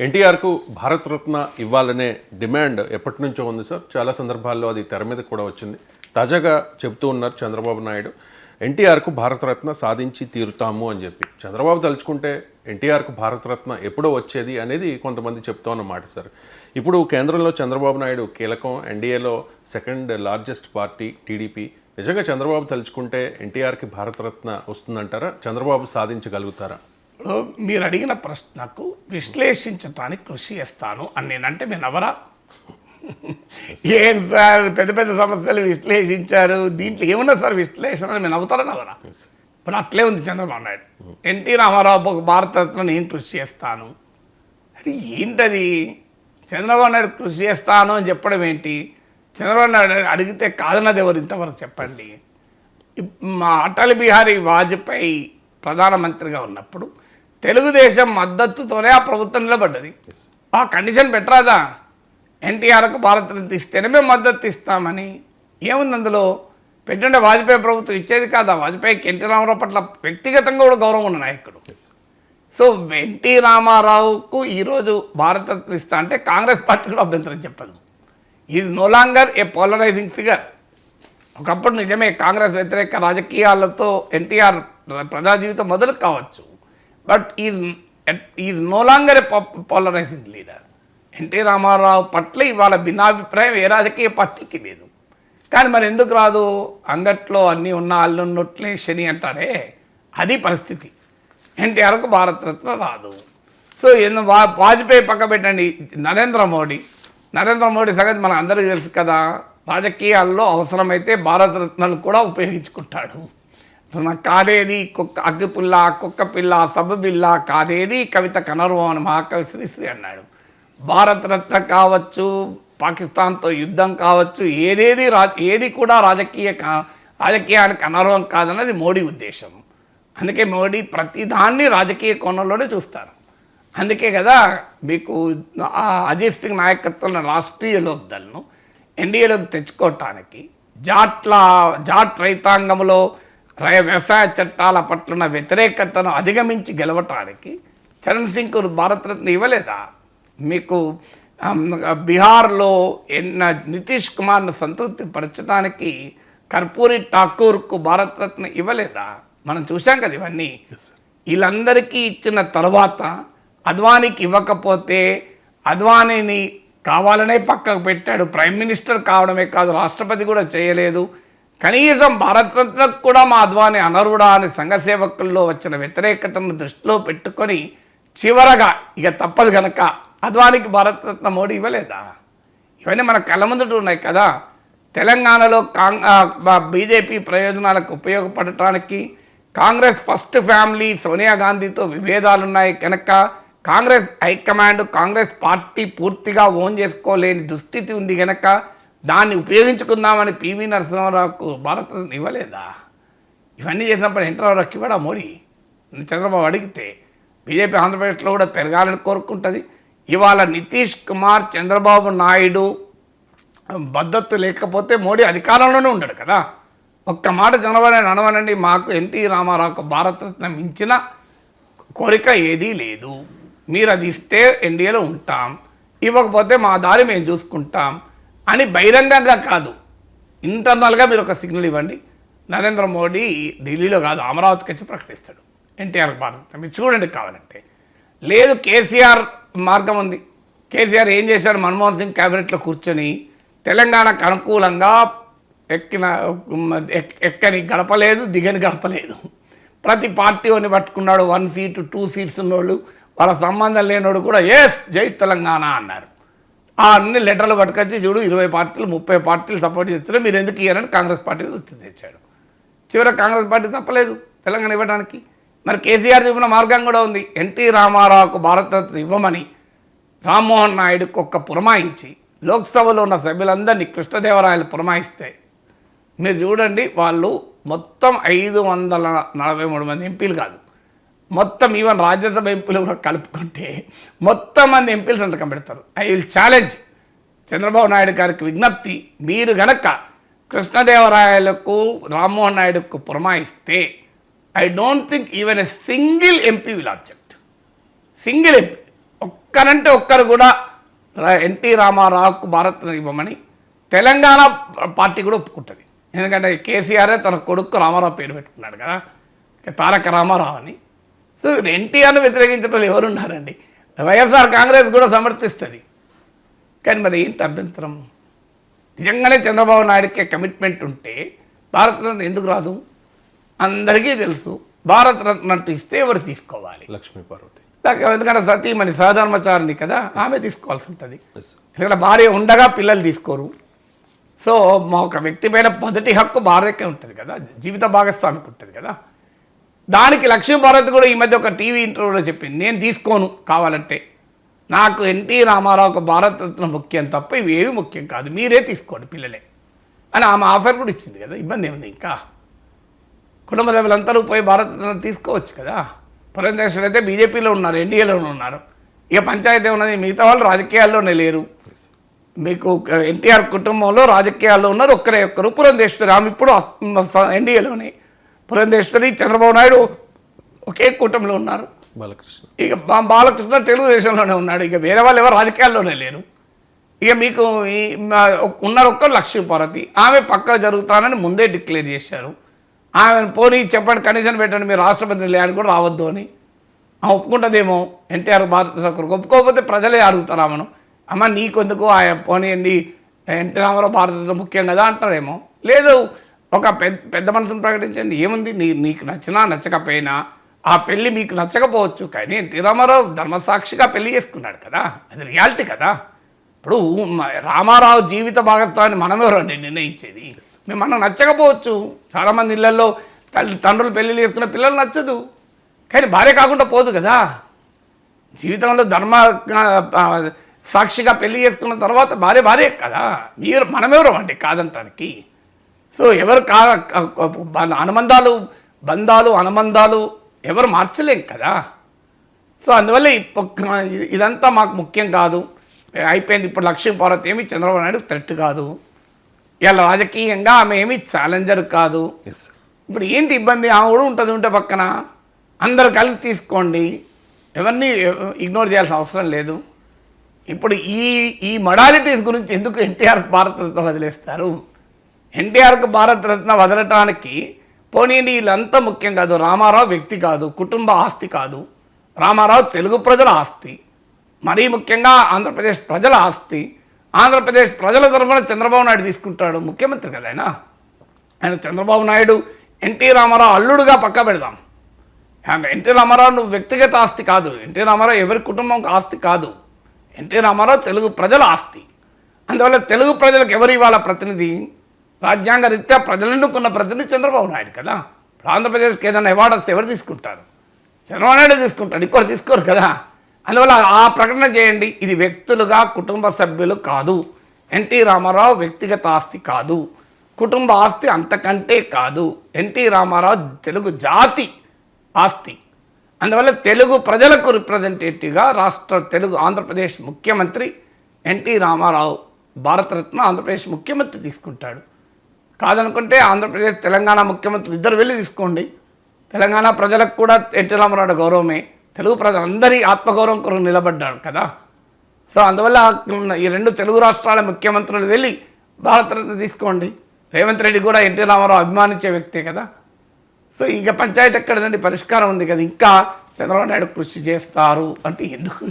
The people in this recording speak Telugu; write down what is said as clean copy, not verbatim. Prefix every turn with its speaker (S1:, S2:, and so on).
S1: ఎన్టీఆర్కు భారతరత్న ఇవ్వాలనే డిమాండ్ ఎప్పటి నుంచో ఉంది సార్. చాలా సందర్భాల్లో అది తెర మీద కూడా వచ్చింది. తాజాగా చెప్తూ ఉన్నారు చంద్రబాబు నాయుడు, ఎన్టీఆర్కు భారతరత్న సాధించి తీరుతాము అని చెప్పి. చంద్రబాబు తలుచుకుంటే ఎన్టీఆర్కు భారతరత్న ఎప్పుడో వచ్చేది అనేది కొంతమంది చెప్తూ అన్నమాట సార్. ఇప్పుడు కేంద్రంలో చంద్రబాబు నాయుడు కీలకం, ఎన్డీఏలో సెకండ్ లార్జెస్ట్ పార్టీ టీడీపీ. నిజంగా చంద్రబాబు తలుచుకుంటే ఎన్టీఆర్కి భారతరత్న వస్తుందంటారా? చంద్రబాబు సాధించగలుగుతారా?
S2: మీరు అడిగిన ప్రశ్నకు విశ్లేషించడానికి కృషి చేస్తాను అని నేనంటే మీరు నవరా? ఏం సార్ పెద్ద పెద్ద సమస్యలు విశ్లేషించారు, దీంట్లో ఏమన్నా సార్ విశ్లేషణ మీరు నవ్వుతారా నవరా? ఇప్పుడు అట్లే ఉంది చంద్రబాబు నాయుడు. ఎన్టీ రామారావు భారతరత్న నేను కృషి చేస్తాను, అది ఏంటది? చంద్రబాబు నాయుడు కృషి చేస్తాను అని చెప్పడం ఏంటి? చంద్రబాబు నాయుడు అడిగితే కాదన్నది ఎవరు ఇంతవరకు చెప్పండి? మా అటల్ బిహారీ వాజ్పేయి ప్రధానమంత్రిగా ఉన్నప్పుడు తెలుగుదేశం మద్దతుతోనే ఆ ప్రభుత్వం నిలబడ్డది. ఆ కండిషన్ పెట్టరాదా? ఎన్టీఆర్కు భారతరత్న ఇస్తేనే మేము మద్దతు ఇస్తామని. ఏముంది అందులో? పెట్టుంటే వాజ్పేయి ప్రభుత్వం ఇచ్చేది కాదా? వాజ్పేయికి ఎన్టీ రామారావు పట్ల వ్యక్తిగతంగా కూడా గౌరవం ఉన్న నాయకుడు. సో ఎన్టీ రామారావుకు ఈరోజు భారతరత్న ఇస్తా అంటే కాంగ్రెస్ పార్టీ కూడా అభ్యంతరం చెప్పదు. Is no longer a polarizing figure. ఒకప్పుడు నిజమే కాంగ్రెస్ వ్యతిరేక రాజకీయాలతో ఎన్టీఆర్ ప్రజా జీవితం మొదలు కావచ్చు, but is no longer a polarizing leader. NT Rama Rao పట్ల ఇవాళ భిన్నాభిప్రాయం ఏ రాజకీయ పార్టీకి లేదు. కానీ మరి ఎందుకు రాదు? అంగట్లో అన్నీ ఉన్న అల్లున్నట్లే శని అంటారే, అది పరిస్థితి. ఎన్టీఆర్కు భారతరత్న రాదు. సో వాజ్పేయి పక్క పెట్టండి, నరేంద్ర మోడీ సంగతి మన అందరికీ తెలుసు కదా. రాజకీయాల్లో అవసరమైతే భారతరత్నాలు కూడా ఉపయోగించుకుంటాడు. కాదేది కుక్క అగ్గిపుల్ల, కుక్క పిల్ల, సబ్బు బిల్ల, కాదేది కవిత కనర్వం అని మహాకవి శ్రీశ్రీ అన్నాడు. భారతరత్న కావచ్చు, పాకిస్తాన్తో యుద్ధం కావచ్చు, ఏది కూడా రాజకీయానికి అనర్వం కాదన్నది మోడీ ఉద్దేశం. అందుకే మోడీ ప్రతిదాన్ని రాజకీయ కోణంలోనే చూస్తారు. అందుకే కదా మీకు అజిత్ సింగ్ నాయకత్వంలో రాష్ట్రీయ లోక్దళ్ను ఎన్డీఏలోకి తెచ్చుకోవటానికి, జాట్ రైతాంగంలో వ్యవసాయ చట్టాల పట్ల వ్యతిరేకతను అధిగమించి గెలవటానికి చరణ్ సింగ్కు భారతరత్న ఇవ్వలేదా? మీకు బీహార్లో నితీష్ కుమార్ను సంతృప్తి పరచడానికి కర్పూరి ఠాకూర్కు భారతరత్న ఇవ్వలేదా? మనం చూసాం కదా ఇవన్నీ. వీళ్ళందరికీ ఇచ్చిన తర్వాత అద్వానీకి ఇవ్వకపోతే అద్వానీని కావాలనే పక్కకు పెట్టాడు. ప్రైమ్ మినిస్టర్ కావడమే కాదు, రాష్ట్రపతి కూడా చేయలేదు. కనీసం భారతరత్నకు కూడా మా అద్వానీ అనర్హుడా అని సంఘ సేవకుల్లో వచ్చిన వ్యతిరేకతను దృష్టిలో పెట్టుకొని చివరగా ఇక తప్పదు కనుక అద్వానీకి భారతరత్న మోడీ ఇవ్వలేదా? ఇవన్నీ మన కళ్ళ ముందుట ఉన్నాయి కదా. తెలంగాణలో బీజేపీ ప్రయోజనాలకు ఉపయోగపడటానికి కాంగ్రెస్ ఫస్ట్ ఫ్యామిలీ సోనియా గాంధీతో విభేదాలున్నాయి కనుక కాంగ్రెస్ హైకమాండ్ కాంగ్రెస్ పార్టీ పూర్తిగా ఓన్ చేసుకోలేని దుస్థితి ఉంది కనుక దాన్ని ఉపయోగించుకుందామని పివి నరసింహారావుకు భారతరత్న ఇవ్వలేదా? ఇవన్నీ చేసినప్పుడు ఎన్టీ రామారావుకి ఇవ్వడా మోడీ? చంద్రబాబు అడిగితే బీజేపీ ఆంధ్రప్రదేశ్లో కూడా పెరగాలని కోరుకుంటుంది. ఇవాళ నితీష్ కుమార్, చంద్రబాబు నాయుడు మద్దతు లేకపోతే మోడీ అధికారంలోనే ఉండడు కదా. ఒక్క మాట చంద్రబాబు నాయుడు అనవనండి, మాకు ఎన్టీ రామారావుకు భారతరత్న మించిన కోరిక ఏదీ లేదు, మీరు అది ఇస్తే ఎన్డీఏలో ఉంటాం, ఇవ్వకపోతే మా దారి మేము చూసుకుంటాం అని బహిరంగంగా కాదు, ఇంటర్నల్గా మీరు ఒక సిగ్నల్ ఇవ్వండి. నరేంద్ర మోడీ ఢిల్లీలో కాదు అమరావతికి వచ్చి ప్రకటిస్తాడు ఎన్టీఆర్ భారతరత్న. మీరు చూడండి కావాలంటే. లేదు కేసీఆర్ మార్గం ఉంది. కేసీఆర్ ఏం చేశాడు? మన్మోహన్ సింగ్ క్యాబినెట్లో కూర్చొని తెలంగాణకు అనుకూలంగా ఎక్కని గడపలేదు, దిగని గడపలేదు. ప్రతి పార్టీని పట్టుకున్నాడు. 1 సీటు 2 సీట్స్ ఉన్నోళ్ళు, వాళ్ళ సంబంధం లేనివాడు కూడా ఎస్ జై తెలంగాణ అన్నారు. ఆ అన్ని లెటర్లు పట్టుకొచ్చి చూడు 20 పార్టీలు 30 పార్టీలు సపోర్ట్ చేస్తున్నారు, మీరు ఎందుకు ఇయ్యారని కాంగ్రెస్ పార్టీని ఒత్తిడి తెచ్చాడు. చివరికి కాంగ్రెస్ పార్టీ తప్పలేదు తెలంగాణ ఇవ్వడానికి. మరి కేసీఆర్ చూపిన మార్గం కూడా ఉంది. ఎన్టీ రామారావుకు భారతరత్న ఇవ్వమని రామ్మోహన్ నాయుడుకు ఒక్క పురమాయించి లోక్సభలో ఉన్న సభ్యులందరినీ కృష్ణదేవరాయలు పురమాయిస్తే మీరు చూడండి, వాళ్ళు మొత్తం 543 మంది ఎంపీలు కాదు, మొత్తం ఈవెన్ రాజ్యసభ ఎంపీలు కూడా కలుపుకుంటే మొత్తం మంది ఎంపీలు సంతకం పెడతారు. I will challenge Chandrababu Naidu గారికి విజ్ఞప్తి, మీరు గనక కృష్ణదేవరాయలకు రామ్మోహన్ నాయుడుకు పురమాయిస్తే I don't think even a single MP will object. Single MP ఒక్కరంటే ఒక్కరు కూడా ఎన్టీ రామారావుకు భారతరత్న ఇవ్వమని తెలంగాణ పార్టీ కూడా ఒప్పుకుంటుంది. ఎందుకంటే కేసీఆరే తన కొడుకు రామారావు పేరు పెట్టుకున్నాడు కదా, తారక రామారావు అని. సో ఎన్టీఆర్ను వ్యతిరేకించడం వాళ్ళు ఎవరున్నారండి? వైఎస్ఆర్ కాంగ్రెస్ కూడా సమర్థిస్తుంది. కానీ మరి ఏంటి అభ్యంతరం? నిజంగానే చంద్రబాబు నాయుడుకి కమిట్మెంట్ ఉంటే భారతరత్న ఎందుకు రాదు? అందరికీ తెలుసు, భారతరత్న అంటూ ఇస్తే ఎవరు తీసుకోవాలి?
S1: లక్ష్మీ పార్వతి.
S2: ఎందుకంటే సతీమణి సహధర్మచారిణి కదా, ఆమె తీసుకోవాల్సి ఉంటుంది.
S1: Yes.
S2: ఎందుకంటే భార్య ఉండగా పిల్లలు తీసుకోరు. సో మా ఒక వ్యక్తి పైన మొదటి హక్కు భార్యకే ఉంటుంది కదా, జీవిత భాగస్వామికి ఉంటుంది కదా. దానికి లక్ష్మీ భారతి కూడా ఈ మధ్య ఒక టీవీ ఇంటర్వ్యూలో చెప్పింది, నేను తీసుకోను, కావాలంటే నాకు ఎన్టీ రామారావుకు భారతరత్న ముఖ్యం తప్ప ఇవి ఏవి ముఖ్యం కాదు, మీరే తీసుకోండి పిల్లలే అని ఆమె ఆఫర్ కూడా ఇచ్చింది కదా. ఇబ్బంది ఏముంది? ఇంకా కుటుంబ సభ్యులందరూ పోయి భారతరత్న తీసుకోవచ్చు కదా. పురంధేశ్వరి అయితే బీజేపీలో ఉన్నారు, ఎన్డీఏలోనే ఉన్నారు. ఇక పంచాయతీ ఉన్నది, మిగతా వాళ్ళు రాజకీయాల్లోనే లేరు. మీకు ఎన్టీఆర్ కుటుంబంలో రాజకీయాల్లో ఉన్నారు ఒక్కరు పురంధేశ్వరి, ఆమె ఇప్పుడు ఎన్డీఏలోనే. పురంధేశ్వరి, చంద్రబాబు నాయుడు ఒకే కూటమిలో ఉన్నారు.
S1: బాలకృష్ణ
S2: ఇక బాలకృష్ణ తెలుగుదేశంలోనే ఉన్నాడు. ఇక వేరే వాళ్ళు ఎవరు రాజకీయాల్లోనే లేరు. ఇక మీకు ఉన్నారు ఒక్కరు లక్ష్మీ పార్వతి, ఆమె పక్కా జరుగుతానని ముందే డిక్లేర్ చేశారు. ఆమెను పోనీ చెప్పండి, కనీసం పెట్టండి, మీరు రాష్ట్రపతి లేని కూడా రావద్దు అని. ఆమె ఒప్పుకుంటుందేమో ఎన్టీఆర్ భారత ఒప్పుకోకపోతే ప్రజలే అడుగుతారు ఆమెను, అమ్మ నీకెందుకు ఆయన పోనీయండి, ఎన్టీ రామారావు భారతదేశం ముఖ్యం కదా అంటారేమో. లేదు, ఒక పెద్ద మనసును ప్రకటించండి, ఏముంది, నీకు నచ్చినా నచ్చకపోయినా ఆ పెళ్ళి మీకు నచ్చకపోవచ్చు, కానీ ఎన్టీ రామారావు ధర్మసాక్షిగా పెళ్లి చేసుకున్నాడు కదా, అది రియాలిటీ కదా. ఇప్పుడు రామారావు జీవిత భాగత్వాన్ని మనమెవరండి నిర్ణయించేది? మనం నచ్చకపోవచ్చు. చాలామంది ఇళ్లలో తండ్రులు పెళ్ళిళ్ళు చేసుకున్న పిల్లలు నచ్చదు, కానీ భార్య కాకుండా పోదు కదా. జీవితంలో ధర్మ సాక్షిగా పెళ్లి చేసుకున్న తర్వాత భార్య కదా. మనమెవరం అండి కాదంటానికి? సో ఎవరు బంధాలు అనుబంధాలు ఎవరు మార్చలేం కదా. సో అందువల్ల ఇదంతా మాకు ముఖ్యం కాదు, అయిపోయింది. ఇప్పుడు లక్ష్మీ పార్వతి ఏమి చంద్రబాబు నాయుడు థ్రెట్ కాదు, ఇలా రాజకీయంగా ఆమె ఏమి ఛాలెంజర్ కాదు. ఇప్పుడు ఏంటి ఇబ్బంది? ఆమె కూడా ఉంటుంది, ఉంటే పక్కన అందరు కలిసి తీసుకోండి, ఎవరిని ఇగ్నోర్ చేయాల్సిన అవసరం లేదు. ఇప్పుడు ఈ మొడాలిటీస్ గురించి ఎందుకు ఎన్టీఆర్కి భారతరత్న వదిలేస్తారు? ఎన్టీఆర్కు భారతరత్న వదలటానికి పోనీయండి, వీళ్ళంతా ముఖ్యం కాదు. రామారావు వ్యక్తి కాదు, కుటుంబ ఆస్తి కాదు, రామారావు తెలుగు ప్రజల ఆస్తి, మరీ ముఖ్యంగా ఆంధ్రప్రదేశ్ ప్రజల ఆస్తి. ఆంధ్రప్రదేశ్ ప్రజల తరఫున చంద్రబాబు నాయుడు తీసుకుంటాడు, ముఖ్యమంత్రి కదా ఆయన చంద్రబాబు నాయుడు ఎన్టీ రామారావు అల్లుడుగా పక్క పెడదాం. ఎన్టీ రామారావు నువ్వు వ్యక్తిగత ఆస్తి కాదు, ఎన్టీ రామారావు ఎవరి కుటుంబం ఆస్తి కాదు, ఎన్టీ రామారావు తెలుగు ప్రజల ఆస్తి. అందువల్ల తెలుగు ప్రజలకు ఎవరు ఇవాళ ప్రతినిధి? రాజ్యాంగ రీత్యా ప్రజలెన్నుకున్న ప్రతినిధి చంద్రబాబు నాయుడు కదా. ఇప్పుడు ఆంధ్రప్రదేశ్కి ఏదైనా అవార్డు వస్తే ఎవరు తీసుకుంటారు? చంద్రబాబు నాయుడు తీసుకుంటాడు, ఇంకోటి తీసుకోరు కదా. అందువల్ల ఆ ప్రకటన చేయండి, ఇది వ్యక్తులుగా కుటుంబ సభ్యులు కాదు, ఎన్టీ రామారావు వ్యక్తిగత ఆస్తి కాదు, కుటుంబ ఆస్తి అంతకంటే కాదు, ఎన్టీ రామారావు తెలుగు జాతి ఆస్తి. అందువల్ల తెలుగు ప్రజలకు రిప్రజెంటేటివ్గా ఆంధ్రప్రదేశ్ ముఖ్యమంత్రి ఎన్టీ రామారావు భారతరత్న ఆంధ్రప్రదేశ్ ముఖ్యమంత్రి తీసుకుంటాడు. కాదనుకుంటే ఆంధ్రప్రదేశ్ తెలంగాణ ముఖ్యమంత్రి ఇద్దరు వెళ్ళి తీసుకోండి. తెలంగాణ ప్రజలకు కూడా ఎన్టీ రామారావు గౌరవమే, తెలుగు ప్రజలందరి ఆత్మగౌరవం కొరకు నిలబడ్డాడు కదా. సో అందువల్ల ఈ రెండు తెలుగు రాష్ట్రాల ముఖ్యమంత్రులు వెళ్ళి భారతరత్న తీసుకోండి. రేవంత్ రెడ్డి కూడా ఎన్టీ రామారావు అభిమానించే వ్యక్తే కదా. సో ఇక పంచాయతీ ఎక్కడదండి, పరిష్కారం ఉంది కదా. ఇంకా చంద్రబాబు నాయుడు కృషి చేస్తారు అంటే ఎందుకు?